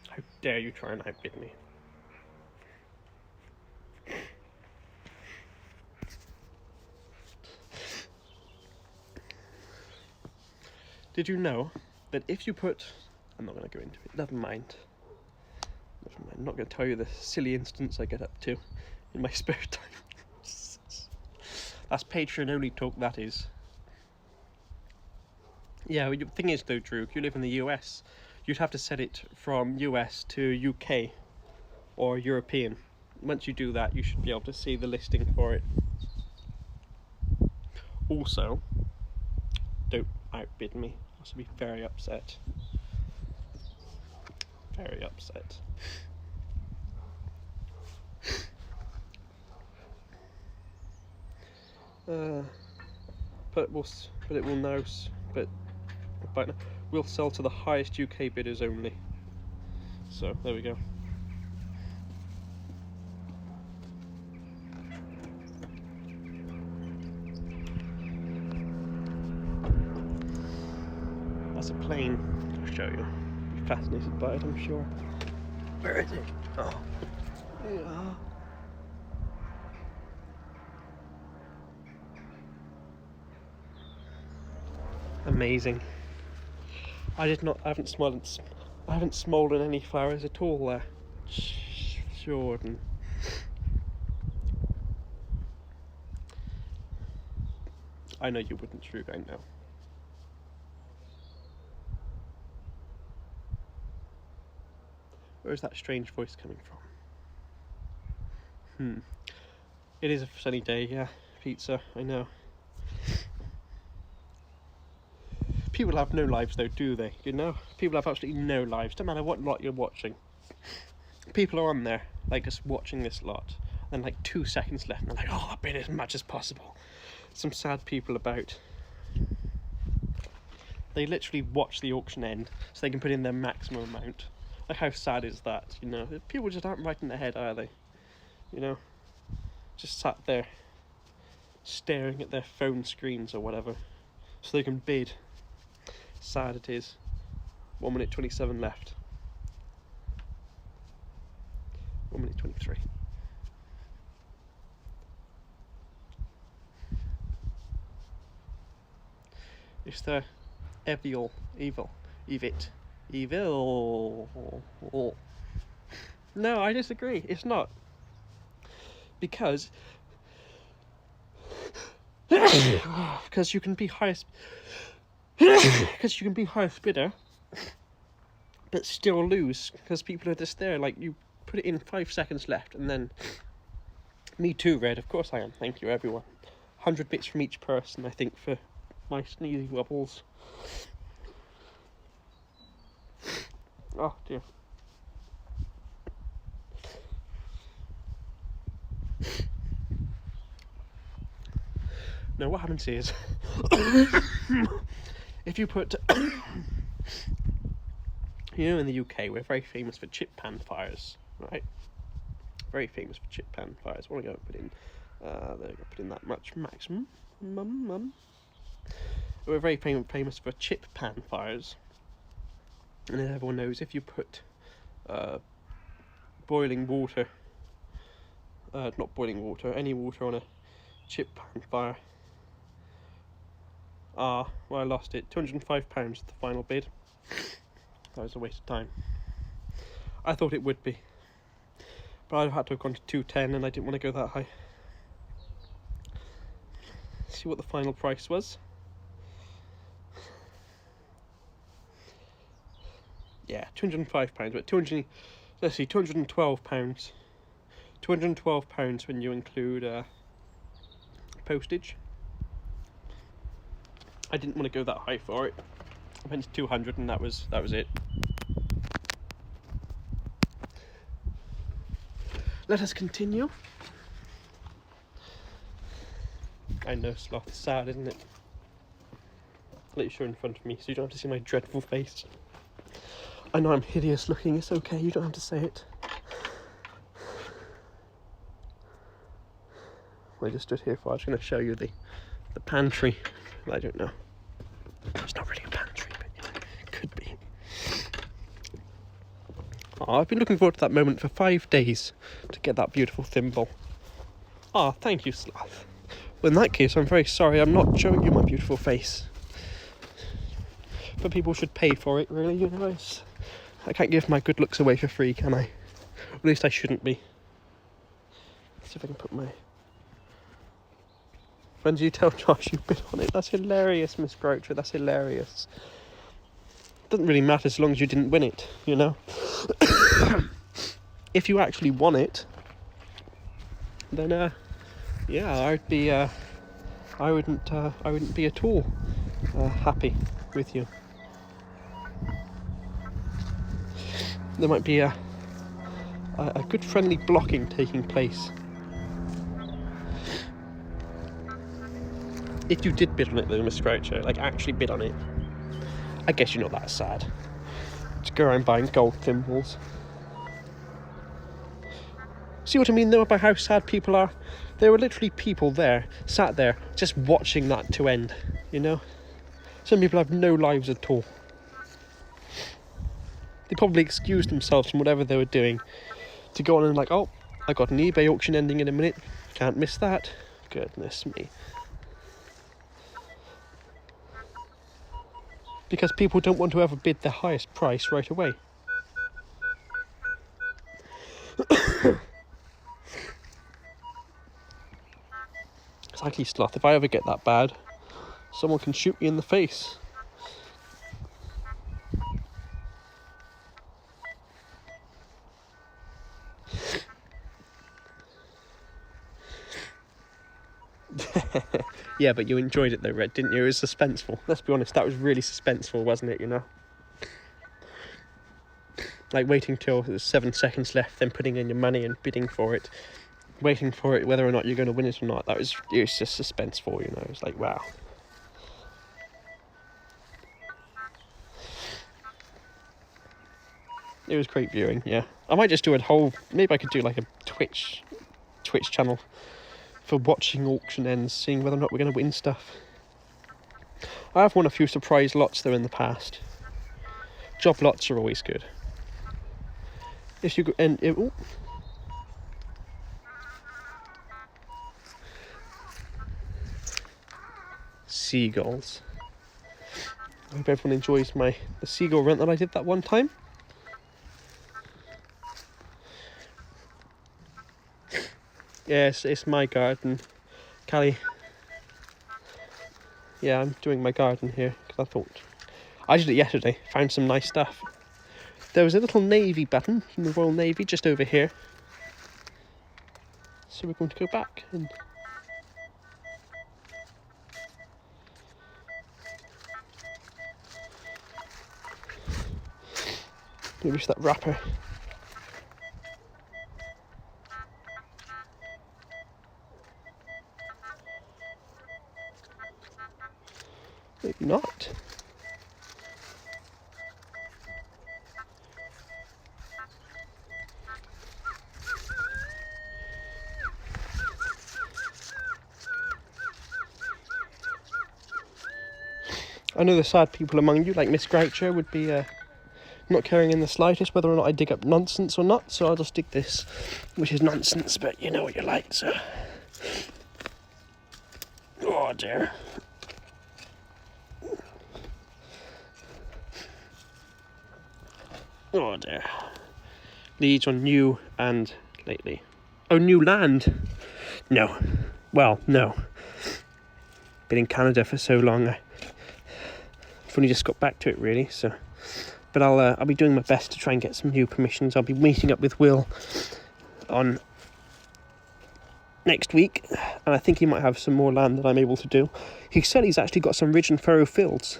How dare you try and outbid me? Did you know that if you put... I'm not going to go into it, never mind. I'm not going to tell you the silly instance I get up to in my spare time. That's Patreon only talk, that is. Yeah, well, the thing is though, Drew, you live in the US. You'd have to set it from US to UK or European. Once you do that, you should be able to see the listing for it. Also, don't outbid me. I should be very upset. Very upset. But we'll sell to the highest UK bidders only. So there we go. That's a plane. I'll show you. You're fascinated by it, I'm sure. Where is it? Oh, yeah. Amazing. I haven't smoldered any flowers at all there. Jordan. I know you wouldn't, Drew, I know. Where's that strange voice coming from? It is a sunny day, yeah. Pizza, I know. People have no lives though, do they? You know? People have absolutely no lives. Don't matter what lot you're watching. People are on there, like just watching this lot. And like 2 seconds left and they're like, oh, I'll bid as much as possible. Some sad people about. They literally watch the auction end so they can put in their maximum amount. Like, how sad is that, you know? People just aren't right in their head, are they? You know? Just sat there staring at their phone screens or whatever so they can bid. Sad it is. 1 minute 27 left. 1 minute 23. It's the evil. No, I disagree. It's not. Because you can be highest because you can be highest bidder but still lose because people are just there, like, you put it in 5 seconds left and then me too, Red, of course I am, thank you everyone. 100 bits from each person, I think, for my sneezy wobbles. Oh dear. No, what happens is if you put you know, in the UK we're very famous for chip pan fires, right? Very famous for chip pan fires. What am I going to put in? There we go, put in that much maximum. We're very famous for chip pan fires, and as everyone knows, if you put boiling water, not boiling water, any water on a chip pan fire. Well, I lost it. £205 the final bid. That was a waste of time. I thought it would be, but I'd had to have gone to 210 and I didn't want to go that high. See what the final price was. Yeah, £205, but let's see, £212. £212 when you include postage. I didn't want to go that high for it. I went to 200 and that was it. Let us continue. I know, Sloth, it's sad, isn't it? I'll let you show in front of me so you don't have to see my dreadful face. I know I'm hideous looking, it's okay, you don't have to say it. I just stood here for, I was going to show you the pantry. I don't know. It's not really a pantry, but you know, it could be. Oh, I've been looking forward to that moment for 5 days to get that beautiful thimble. Ah, thank you, Sloth. Well, in that case, I'm very sorry I'm not showing you my beautiful face. But people should pay for it, really, you know. I can't give my good looks away for free, can I? At least I shouldn't be. Let's see if I can put my... When do you tell Josh you bid on it? That's hilarious, Miss Groucho, that's hilarious. Doesn't really matter as long as you didn't win it, you know? If you actually won it, then, yeah, I'd be, I wouldn't be at all happy with you. There might be a good friendly blocking taking place. If you did bid on it though, Miss Groucho, like actually bid on it, I guess you're not that sad. Just go around buying gold thimbles. See what I mean though about how sad people are? There were literally people there, sat there, just watching that to end, you know? Some people have no lives at all. They probably excused themselves from whatever they were doing to go on and like, oh, I got an eBay auction ending in a minute, can't miss that. Goodness me. Because people don't want to ever bid the highest price right away. Exactly, Sloth. If I ever get that bad, someone can shoot me in the face. Yeah, but you enjoyed it though, Red, didn't you? It was suspenseful. Let's be honest, that was really suspenseful, wasn't it, you know? Like waiting till there's 7 seconds left, then putting in your money and bidding for it. Waiting for it, whether or not you're going to win it or not. It was just suspenseful, you know? It was like, wow. It was great viewing, yeah. I might just do a whole... Maybe I could do like a Twitch channel for watching auction ends, seeing whether or not we're going to win stuff. I have won a few surprise lots though in the past. Job lots are always good. If you go and seagulls. I hope everyone enjoys the seagull run that I did that one time. Yeah, it's my garden. Callie. Yeah, I'm doing my garden here because I did it yesterday. Found some nice stuff. There was a little navy button from the Royal Navy just over here. So we're going to go back and maybe that wrapper. Maybe not. I know the sad people among you, like Miss Groucho, would be not caring in the slightest whether or not I dig up nonsense or not, so I'll just dig this, which is nonsense, but you know what you're like, so... Oh dear. Oh dear. Leads on new and lately. Oh, new land? No. Well, no. Been in Canada for so long, I've only just got back to it really, so... But I'll be doing my best to try and get some new permissions. I'll be meeting up with Will on next week, and I think he might have some more land that I'm able to do. He said he's actually got some ridge and furrow fields.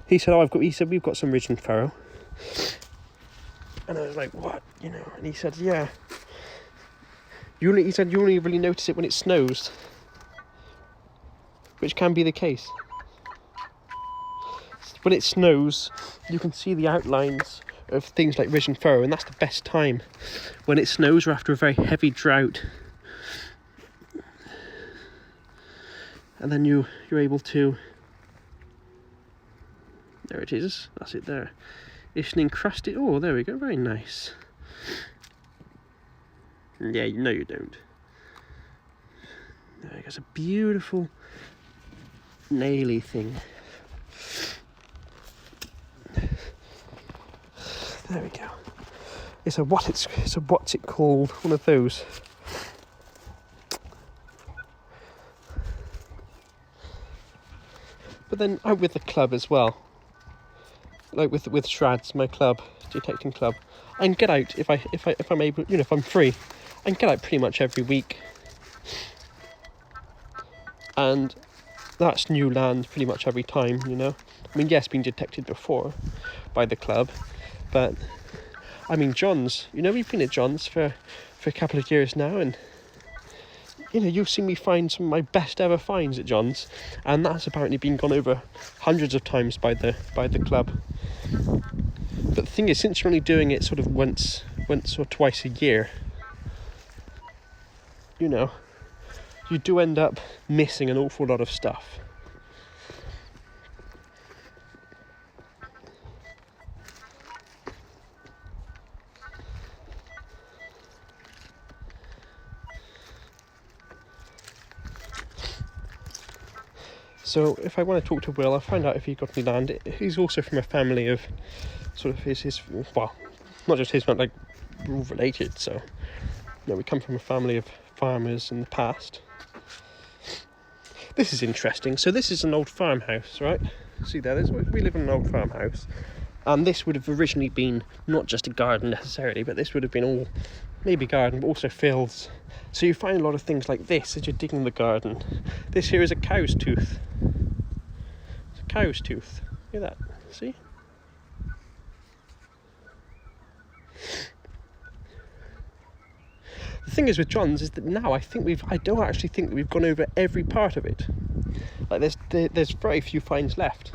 He said, we've got some ridge and furrow. And I was like, what? You know, and he said, yeah. He said you only really notice it when it snows, which can be the case. When it snows, you can see the outlines of things like ridge and furrow, and that's the best time when it snows or after a very heavy drought. And then you're able to... There it is. That's it there. It's an encrusted... Oh, there we go. Very nice. Yeah, no you don't. There we go. It's a beautiful naily thing. There we go. It's a what's it called? One of those. But then I'm with the club as well. Like with Shrads, my club, detecting club. I can get out if I'm able, you know, if I'm free. I can get out pretty much every week. And that's new land pretty much every time, you know. I mean, yes, been detected before by the club. But, I mean, John's, you know, we've been at John's for a couple of years now, and, you know, you've seen me find some of my best ever finds at John's, and that's apparently been gone over hundreds of times by the club. But the thing is, since you're only doing it sort of once or twice a year, you know, you do end up missing an awful lot of stuff. So if I want to talk to Will, I'll find out if he got any land. He's also from a family of sort of his well, not just his, but like all related. So, you know, we come from a family of farmers in the past. This is interesting. So this is an old farmhouse, right? See there, we live in an old farmhouse. And this would have originally been not just a garden necessarily, but this would have been all, maybe garden, but also fields. So you find a lot of things like this as you're digging the garden. This here is a cow's tooth. It's a cow's tooth. Look at that. See? The thing is with John's is that now I don't actually think that we've gone over every part of it. Like there's very few finds left.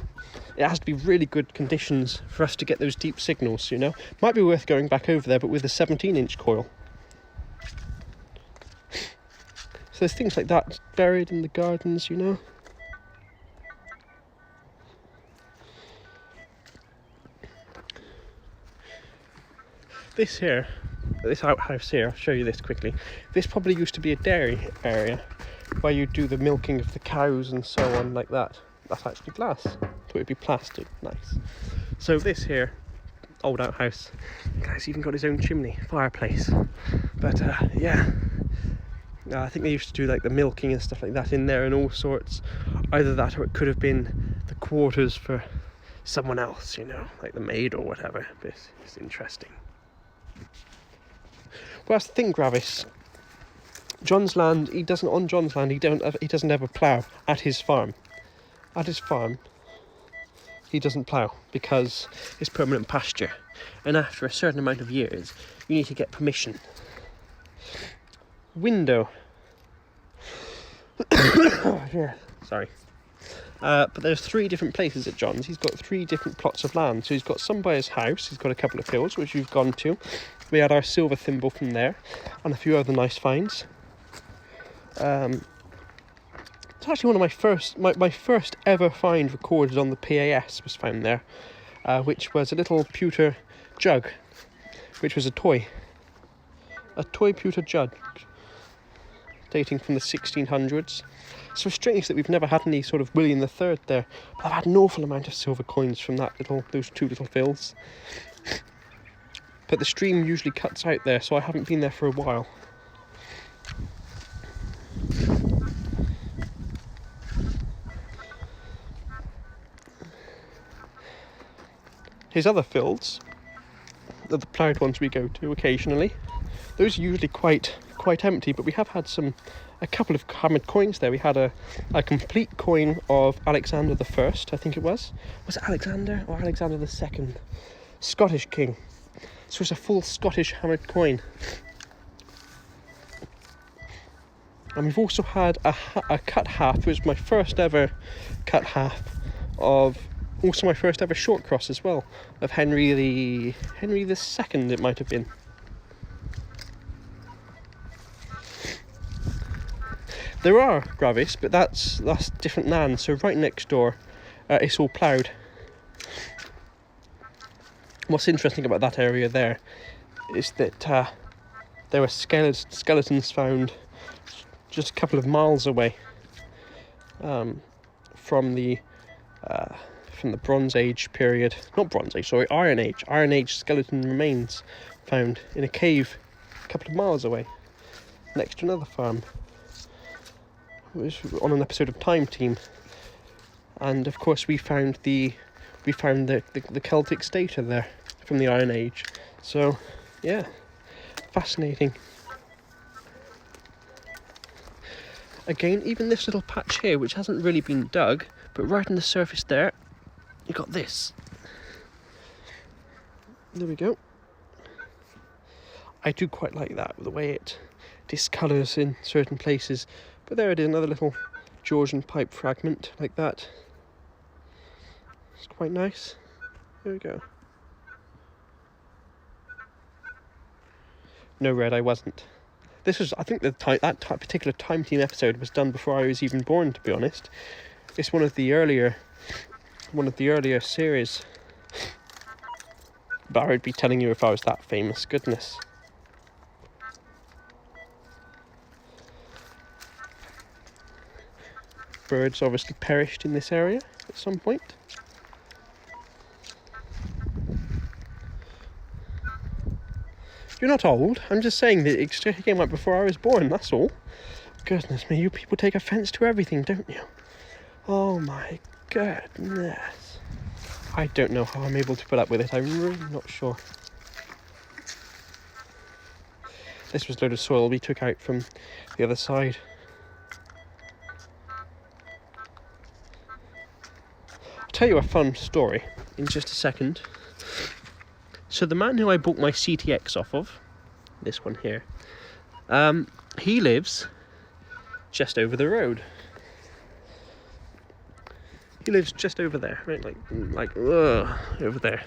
It has to be really good conditions for us to get those deep signals, you know. Might be worth going back over there, but with a 17-inch coil. So there's things like that buried in the gardens, you know. This here, this outhouse here, I'll show you this quickly. This probably used to be a dairy area where you do the milking of the cows and so on like that. That's actually glass. Thought it'd be plastic. Nice. So this here, old outhouse, guy's even got his own chimney, fireplace. But yeah, I think they used to do like the milking and stuff like that in there and all sorts. Either that or it could have been the quarters for someone else, you know, like the maid or whatever. But it's interesting. Well, that's the thing, Gravis. John's land, he doesn't ever plough at his farm. At his farm, he doesn't plough because it's permanent pasture. And after a certain amount of years, you need to get permission. Window. Yeah, sorry. But there's 3 different places at John's. He's got 3 different plots of land. So he's got some by his house. He's got a couple of fields, which we've gone to. We had our silver thimble from there, and a few other nice finds. It's actually one of my first ever find recorded on the PAS was found there, which was a little pewter jug, which was a toy pewter jug, dating from the 1600s. So strange that we've never had any sort of William III there, but I've had an awful amount of silver coins from those 2 little fills. But the stream usually cuts out there, so I haven't been there for a while. His other fields, the ploughed ones we go to occasionally, those are usually quite empty, but we have had a couple of hammered coins there. We had a complete coin of Alexander I, I think it was. Was it Alexander or Alexander II? Scottish king. So it's a full Scottish hammered coin. And we've also had a cut half. It was my first ever cut half of, also my first ever short cross as well, of Henry II it might have been. There are Gravis, but that's different land. So right next door, it's all ploughed. What's interesting about that area there is that there were skeletons found just a couple of miles away from the Bronze Age period. Not Bronze Age, sorry, Iron Age. Iron Age skeleton remains found in a cave a couple of miles away, next to another farm. It was on an episode of Time Team, and of course we found the Celtic stater there from the Iron Age. So yeah, fascinating. Again, even this little patch here, which hasn't really been dug, but right on the surface there, you got this. There we go. I do quite like that, the way it discolours in certain places. But there it is, another little Georgian pipe fragment like that. It's quite nice. There we go. No, Red, I wasn't. This was, I think, that particular Time Team episode was done before I was even born, to be honest. It's one of the earlier series. But I would be telling you if I was that famous. Goodness. Birds obviously perished in this area at some point. You're not old. I'm just saying that it came out before I was born, that's all. Goodness me, you people take offence to everything, don't you? Oh my goodness. I don't know how I'm able to put up with it. I'm really not sure. This was a load of soil we took out from the other side. I'll tell you a fun story in just a second. So the man who I bought my CTX off of, this one here, he lives just over the road. He lives just over there, right? Like over there.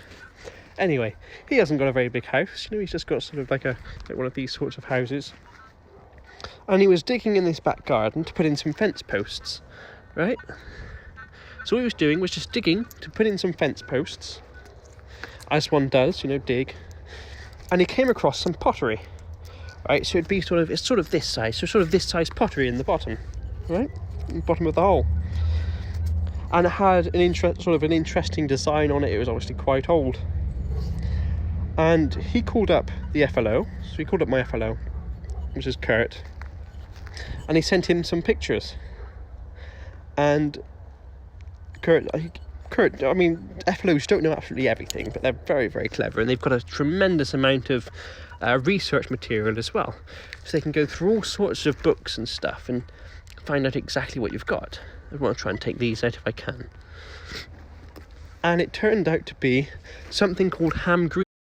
Anyway, he hasn't got a very big house. You know, he's just got sort of like one of these sorts of houses. And he was digging in this back garden to put in some fence posts, right? So what he was doing was just digging to put in some fence posts, as one does, you know, dig. And he came across some pottery, right? So it's sort of this size, so sort of this size pottery in the bottom, right? In the bottom of the hole. And it had an interesting design on it. It was obviously quite old. And he called up the FLO. So he called up my FLO, which is Kurt. and he sent him some pictures. And Kurt, I mean, FLOs don't know absolutely everything, but they're very, very clever, and they've got a tremendous amount of research material as well. So they can go through all sorts of books and stuff and find out exactly what you've got. I want to try and take these out if I can. And it turned out to be something called ham green.